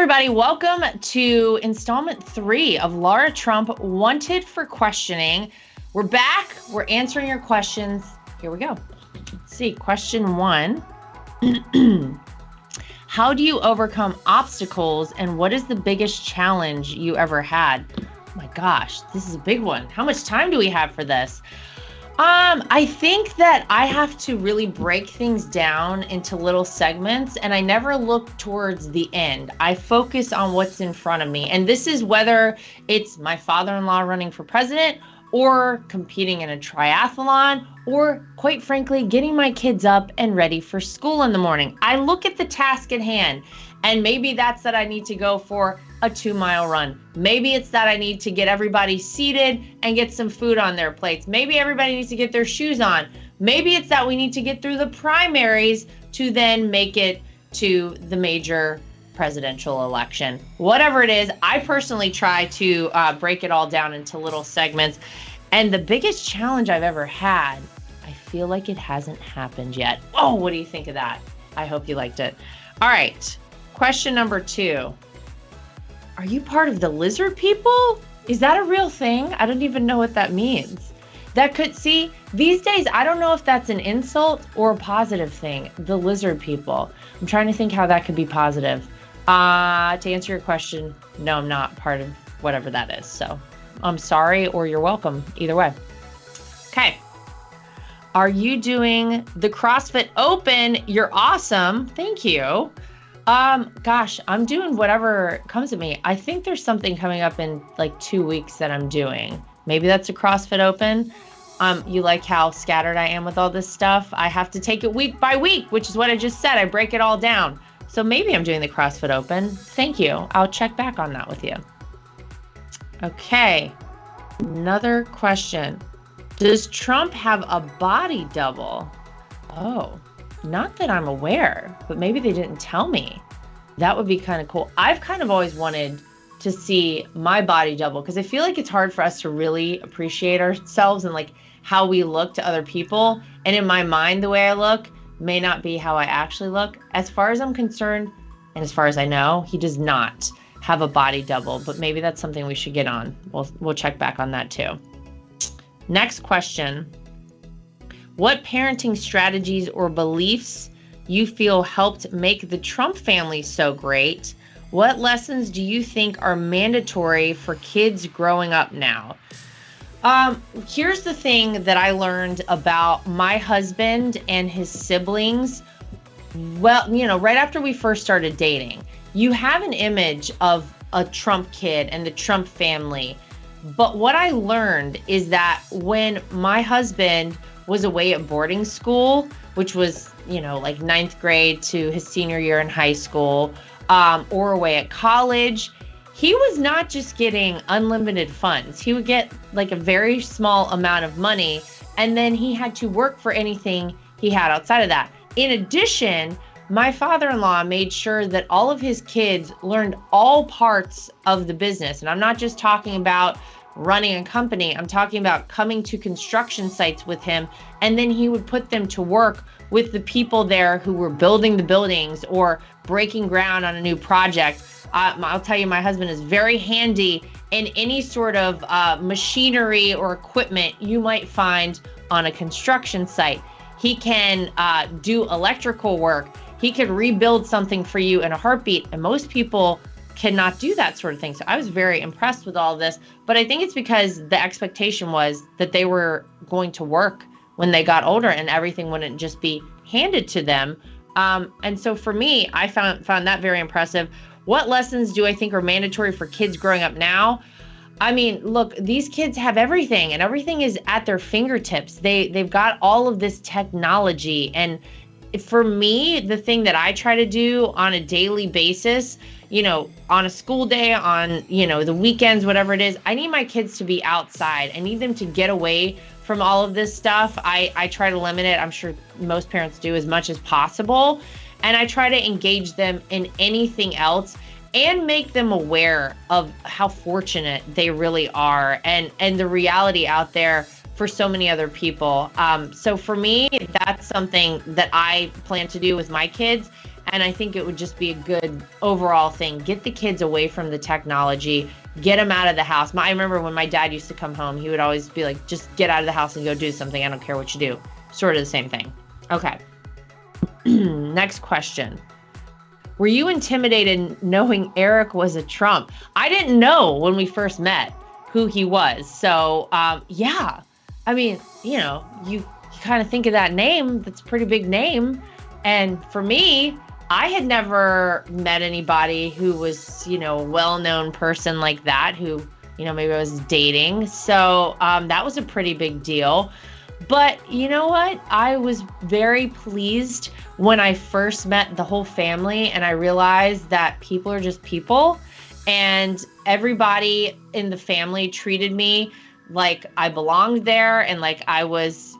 everybody. Welcome to installment 3 of Lara Trump Wanted for Questioning. We're back. We're answering your questions. Here we go. Let's see. Question 1. How do you overcome obstacles, and what is the biggest challenge you ever had? Oh my gosh, this is a big one. How much time do we have for this? I think that I have to really break things down into little segments, and I never look towards the end. I focus on what's in front of me. And this is whether it's my father-in-law running for president, or competing in a triathlon, or quite frankly, getting my kids up and ready for school in the morning. I look at the task at hand, and maybe that's that I need to go for a 2-mile run. Maybe it's that I need to get everybody seated and get some food on their plates. Maybe everybody needs to get their shoes on. Maybe it's that we need to get through the primaries to then make it to the major presidential election. Whatever it is, I personally try to break it all down into little segments. And the biggest challenge I've ever had, I feel like it hasn't happened yet. Oh, what do you think of that? I hope you liked it. All right, question number 2. Are you part of the lizard people? Is that a real thing? I don't even know what that means. That could, see, these days, I don't know if that's an insult or a positive thing, the lizard people. I'm trying to think how that could be positive. To answer your question, no, I'm not part of whatever that is. So I'm sorry, or you're welcome, either way. Okay. Are you doing the CrossFit Open? You're awesome. Thank you. Gosh, I'm doing whatever comes at me. I think there's something coming up in like 2 weeks that I'm doing. Maybe that's a CrossFit Open. You like how scattered I am with all this stuff? I have to take it week by week, which is what I just said. I break it all down. So maybe I'm doing the CrossFit Open. Thank you. I'll check back on that with you. Okay. Another question. Does Trump have a body double? Oh, not that I'm aware, but maybe they didn't tell me. That would be kind of cool. I've kind of always wanted to see my body double, because I feel like it's hard for us to really appreciate ourselves and like how we look to other people. And in my mind, the way I look may not be how I actually look. As far as I'm concerned, and as far as I know, he does not have a body double, but maybe that's something we should get on. We'll check back on that too. Next question. What parenting strategies or beliefs you feel helped make the Trump family so great? What lessons do you think are mandatory for kids growing up now? Here's the thing that I learned about my husband and his siblings. Well, right after we first started dating, you have an image of a Trump kid and the Trump family. But what I learned is that when my husband was away at boarding school, which was, like 9th grade to his senior year in high school, or away at college, he was not just getting unlimited funds. He would get like a very small amount of money, and then he had to work for anything he had outside of that. In addition, my father-in-law made sure that all of his kids learned all parts of the business. And I'm not just talking about running a company. I'm talking about coming to construction sites with him, and then he would put them to work with the people there who were building the buildings or breaking ground on a new project. I'll tell you, my husband is very handy in any sort of machinery or equipment you might find on a construction site. He can do electrical work. He could rebuild something for you in a heartbeat, and most people cannot do that sort of thing. So I was very impressed with all of this, but I think it's because the expectation was that they were going to work when they got older and everything wouldn't just be handed to them. And so for me, I found that very impressive. What lessons do I think are mandatory for kids growing up now? I mean, look, these kids have everything, and everything is at their fingertips. They've got all of this technology. And for me, the thing that I try to do on a daily basis, on a school day, on, the weekends, whatever it is, I need my kids to be outside. I need them to get away from all of this stuff. I try to limit it. I'm sure most parents do, as much as possible. And I try to engage them in anything else and make them aware of how fortunate they really are, and the reality out there for so many other people. So for me, that's something that I plan to do with my kids. And I think it would just be a good overall thing. Get the kids away from the technology, get them out of the house. I remember when my dad used to come home, he would always be like, just get out of the house and go do something. I don't care what you do. Sort of the same thing. Okay. Next question. Were you intimidated knowing Eric was a Trump? I didn't know when we first met who he was. So, yeah. I mean, you kind of think of that name. That's a pretty big name. And for me, I had never met anybody who was, a well-known person like that, who, maybe I was dating. So that was a pretty big deal. But you know what? I was very pleased when I first met the whole family and I realized that people are just people, and everybody in the family treated me like I belonged there and like I was,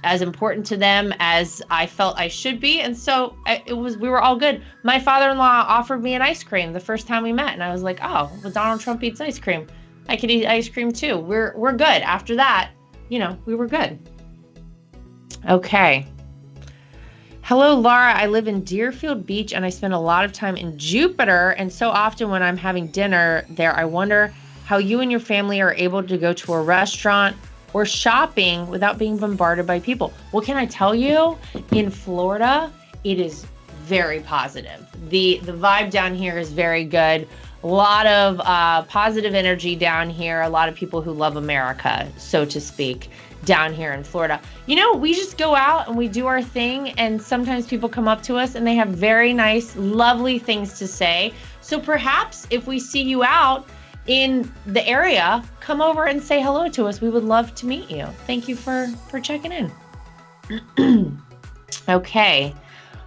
as important to them as I felt I should be. And so we were all good. My father-in-law offered me an ice cream the first time we met. And I was like, oh, well, Donald Trump eats ice cream. I could eat ice cream too. We're good. After that, we were good. Okay. Hello, Lara. I live in Deerfield Beach and I spend a lot of time in Jupiter. And so often when I'm having dinner there, I wonder how you and your family are able to go to a restaurant or shopping without being bombarded by people. Well, can I tell you, in Florida, it is very positive. The vibe down here is very good. A lot of positive energy down here. A lot of people who love America, so to speak, down here in Florida. We just go out and we do our thing, and sometimes people come up to us and they have very nice, lovely things to say. So perhaps if we see you out in the area, come over and say hello to us. We would love to meet you. Thank you for checking in. Okay.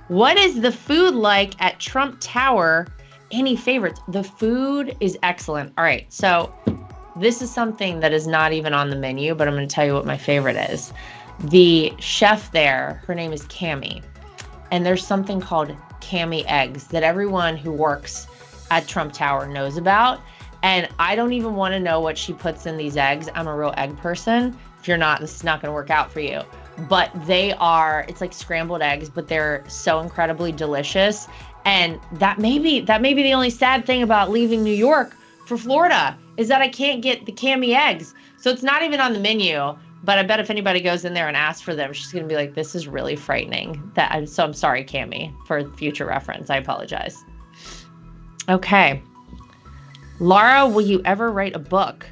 What is the food like at Trump Tower? Any favorites? The food is excellent. All right. So this is something that is not even on the menu, but I'm going to tell you what my favorite is. The chef there, her name is Cammie, and there's something called Cammie eggs that everyone who works at Trump Tower knows about. And I don't even want to know what she puts in these eggs. I'm a real egg person. If you're not, this is not going to work out for you. But it's like scrambled eggs, but they're so incredibly delicious. And that may be the only sad thing about leaving New York for Florida, is that I can't get the Cammie eggs. So it's not even on the menu. But I bet if anybody goes in there and asks for them, she's going to be like, this is really frightening. So I'm sorry, Cammie, for future reference. I apologize. Okay. Lara, will you ever write a book?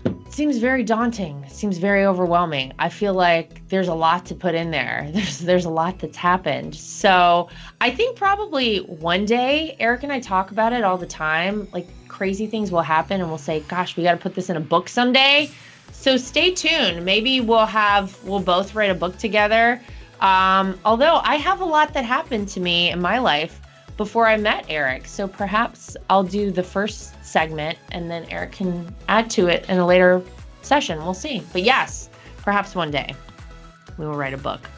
It seems very daunting. It seems very overwhelming. I feel like there's a lot to put in there. There's a lot that's happened. So I think probably one day, Eric and I talk about it all the time. Like, crazy things will happen and we'll say, gosh, we got to put this in a book someday. So stay tuned. Maybe we'll both write a book together. Although I have a lot that happened to me in my life before I met Eric. So perhaps I'll do the first segment and then Eric can add to it in a later session. We'll see. But yes, perhaps one day we will write a book.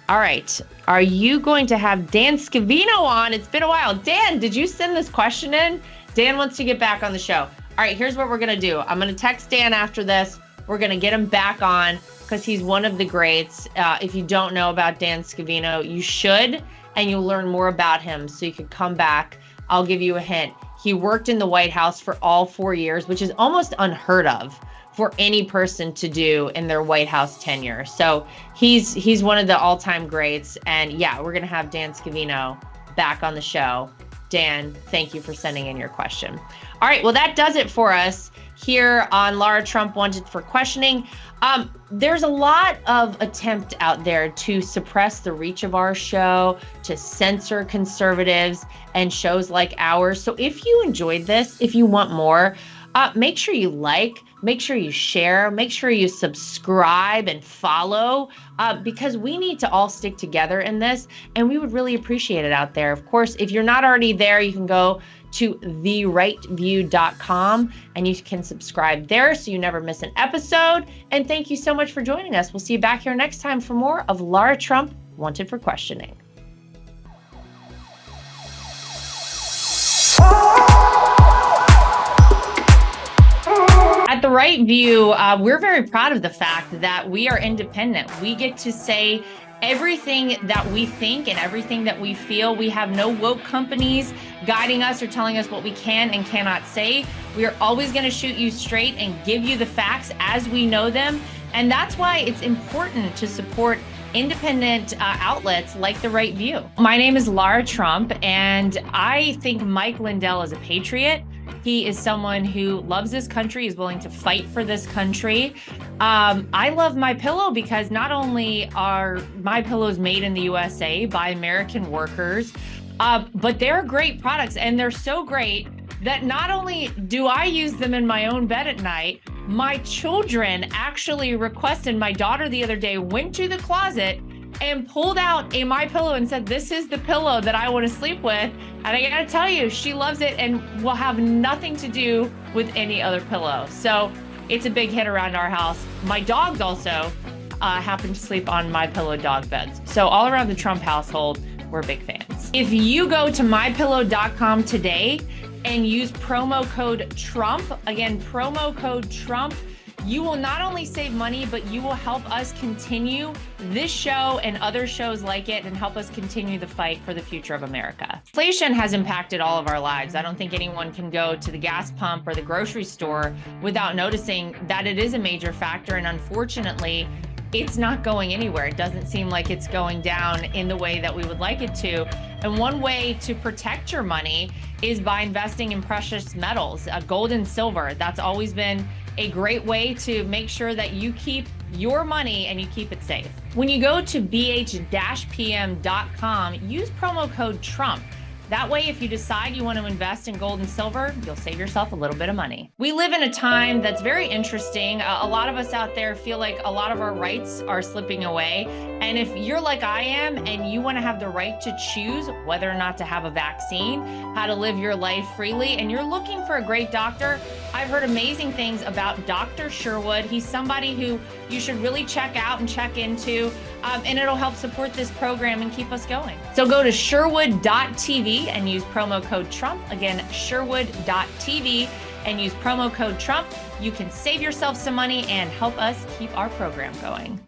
All right. Are you going to have Dan Scavino on? It's been a while. Dan, did you send this question in? Dan wants to get back on the show. All right, here's what we're going to do. I'm going to text Dan after this. We're going to get him back on because he's one of the greats. If you don't know about Dan Scavino, you should, and you'll learn more about him so you could come back. I'll give you a hint. He worked in the White House for all 4 years, which is almost unheard of for any person to do in their White House tenure. So he's one of the all-time greats. And yeah, we're going to have Dan Scavino back on the show. Dan, thank you for sending in your question. All right, well, that does it for us here on Lara Trump Wanted for Questioning. There's a lot of attempt out there to suppress the reach of our show, to censor conservatives and shows like ours. So if you enjoyed this, if you want more, make sure you make sure you share, make sure you subscribe and follow, because we need to all stick together in this, and we would really appreciate it out there. Of course, if you're not already there, you can go to therightsview.com and you can subscribe there so you never miss an episode. And thank you so much for joining us. We'll see you back here next time for more of Lara Trump Wanted for Questioning. At The Right View, we're very proud of the fact that we are independent. We get to say everything that we think and everything that we feel. We have no woke companies guiding us or telling us what we can and cannot say. We are always going to shoot you straight and give you the facts as we know them. And that's why it's important to support independent outlets like The Right View. My name is Lara Trump, and I think Mike Lindell is a patriot. He is someone who loves this country, is willing to fight for this country. I love MyPillow because not only are MyPillows made in the USA by American workers, but they're great products, and they're so great that not only do I use them in my own bed at night, my children actually requested. My daughter the other day went to the closet and pulled out a MyPillow and said, "This is the pillow that I want to sleep with." And I gotta tell you, she loves it and will have nothing to do with any other pillow. So it's a big hit around our house. My dogs also happen to sleep on MyPillow dog beds. So all around the Trump household, we're big fans. If you go to mypillow.com today and use promo code Trump, again, promo code Trump, you will not only save money, but you will help us continue this show and other shows like it and help us continue the fight for the future of America. Inflation has impacted all of our lives. I don't think anyone can go to the gas pump or the grocery store without noticing that it is a major factor. And unfortunately, it's not going anywhere. It doesn't seem like it's going down in the way that we would like it to. And one way to protect your money is by investing in precious metals, gold and silver. That's always been a great way to make sure that you keep your money and you keep it safe. When you go to bh-pm.com, use promo code Trump. That way, if you decide you want to invest in gold and silver, you'll save yourself a little bit of money. We live in a time that's very interesting. A lot of us out there feel like a lot of our rights are slipping away. And if you're like I am and you want to have the right to choose whether or not to have a vaccine, how to live your life freely, and you're looking for a great doctor, I've heard amazing things about Dr. Sherwood. He's somebody who you should really check out and check into, and it'll help support this program and keep us going. So go to Sherwood.tv and use promo code Trump. Again, Sherwood.tv and use promo code Trump. You can save yourself some money and help us keep our program going.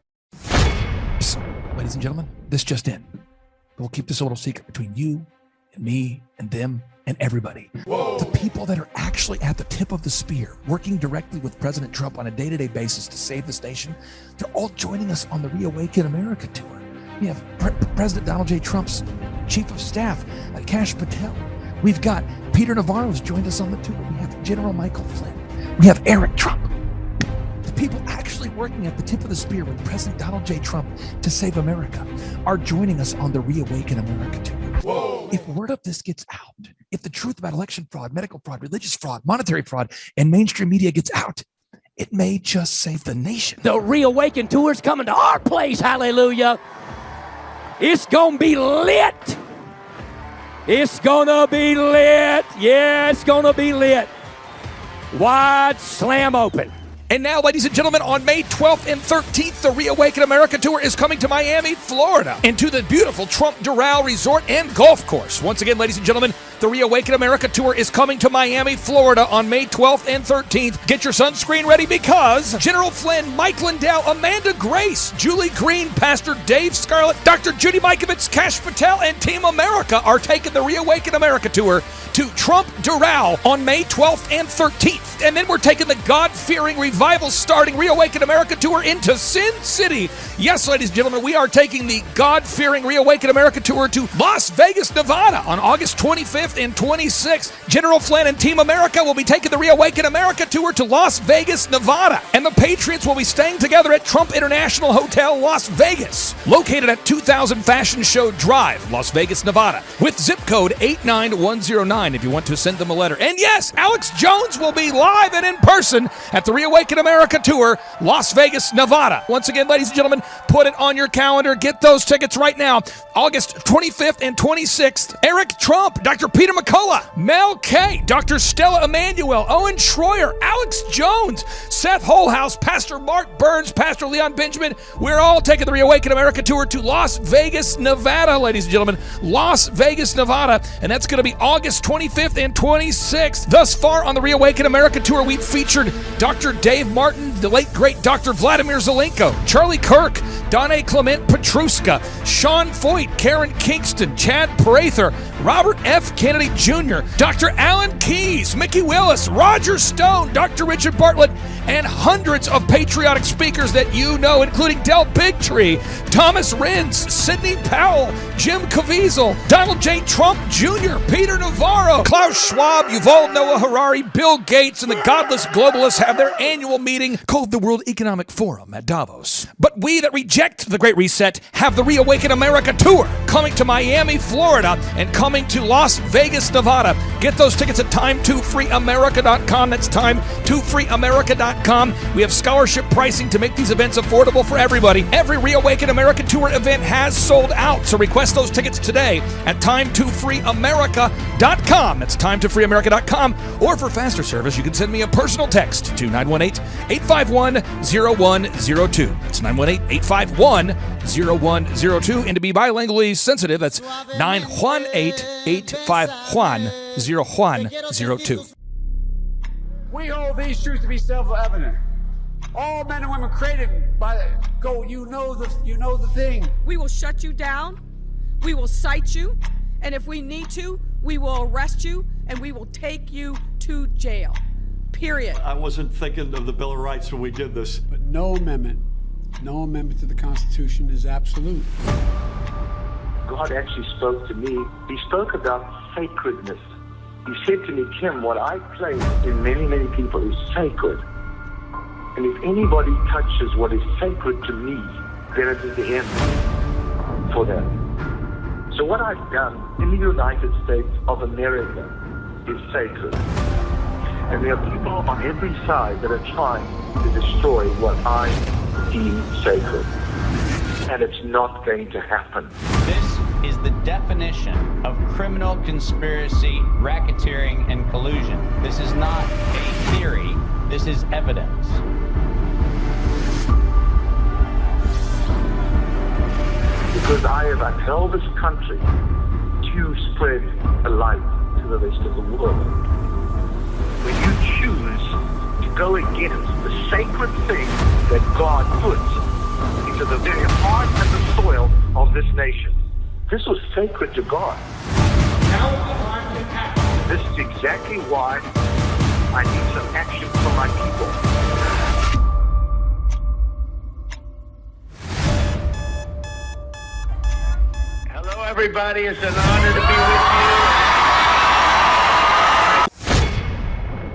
Ladies and gentlemen, this just in. We'll keep this a little secret between you and me and them and everybody. Whoa. The people that are actually at the tip of the spear, working directly with President Trump on a day-to-day basis to save this nation, they're all joining us on the Reawaken America tour. We have President Donald J. Trump's Chief of Staff, Kash Patel. We've got Peter Navarro's joined us on the tour. We have General Michael Flynn. We have Eric Trump. The people actually working at the tip of the spear with President Donald J. Trump to save America are joining us on the Reawaken America tour. Whoa. If word of this gets out, if the truth about election fraud, medical fraud, religious fraud, monetary fraud, and mainstream media gets out, it may just save the nation. The Reawaken tour is coming to our place, hallelujah. It's gonna be lit. It's gonna be lit. Yeah, it's gonna be lit. Wide slam open. And now, ladies and gentlemen, on May 12th and 13th, the Reawaken America Tour is coming to Miami, Florida, and to the beautiful Trump Doral Resort and Golf Course. Once again, ladies and gentlemen, the Reawaken America Tour is coming to Miami, Florida on May 12th and 13th. Get your sunscreen ready because General Flynn, Mike Lindell, Amanda Grace, Julie Green, Pastor Dave Scarlett, Dr. Judy Mikovits, Kash Patel, and Team America are taking the Reawaken America Tour to Trump Doral on May 12th and 13th. And then we're taking the God-fearing, revival-starting Reawaken America Tour into Sin City. Yes, ladies and gentlemen, we are taking the God-fearing Reawaken America Tour to Las Vegas, Nevada on August 25th and 26th. General Flynn and Team America will be taking the Reawaken America Tour to Las Vegas, Nevada. And the Patriots will be staying together at Trump International Hotel, Las Vegas, located at 2000 Fashion Show Drive, Las Vegas, Nevada, with zip code 89109 if you want to send them a letter. And yes, Alex Jones will be live and in person at the Reawaken America Tour, Las Vegas, Nevada. Once again, ladies and gentlemen, put it on your calendar. Get those tickets right now. August 25th and 26th. Eric Trump, Dr. Peter McCullough, Mel K, Dr. Stella Emanuel, Owen Schroyer, Alex Jones, Seth Holhouse, Pastor Mark Burns, Pastor Leon Benjamin. We're all taking the Reawaken America tour to Las Vegas, Nevada, ladies and gentlemen. Las Vegas, Nevada. And that's going to be August 25th and 26th. Thus far on the Reawaken America tour, we've featured Dr. Dave Martin, the late great Dr. Vladimir Zelenko, Charlie Kirk, Donna Clement Petruska, Sean Foyt, Karen Kingston, Chad Prather, Robert F. Kennedy Jr., Dr. Alan Keyes, Mickey Willis, Roger Stone, Dr. Richard Bartlett, and hundreds of patriotic speakers that you know, including Del Bigtree, Thomas Renz, Sidney Powell, Jim Caviezel, Donald J. Trump Jr., Peter Navarro, Klaus Schwab, Yuval Noah Harari, Bill Gates, and the godless globalists have their annual meeting called the World Economic Forum at Davos. But we that reject the Great Reset have the Reawaken America tour coming to Miami, Florida, and coming to Las Vegas, Nevada. Get those tickets at time2freeamerica.com. That's time2freeamerica.com. We have scholarship pricing to make these events affordable for everybody. Every Reawaken America tour event has sold out, so request those tickets today at time2freeamerica.com. That's time2freeamerica.com. Or for faster service, you can send me a personal text to 918-851-0102. That's 918-851-0102. And to be bilingually sensitive, that's 918-851-0102. We hold these truths to be self-evident. All men and women created by go. You know the thing. We will shut you down. We will cite you, and if we need to, we will arrest you, and we will take you to jail. Period. I wasn't thinking of the Bill of Rights when we did this. But no amendment to the Constitution is absolute. God actually spoke to me. He spoke about sacredness. He said to me, Kim, what I place in many, many people is sacred. And if anybody touches what is sacred to me, then it is the end for them. So what I've done in the United States of America is sacred. And there are people on every side that are trying to destroy what I deem sacred. And it's not going to happen. This is the definition of criminal conspiracy, racketeering, and collusion. This is not a theory. This is evidence. Because I have upheld this country to spread a light to the rest of the world. When you choose to go against the sacred thing that God puts into the very heart and the soil of this nation. This was sacred to God. This is exactly why I need some action from my people. Hello, everybody. It's an honor to be with you.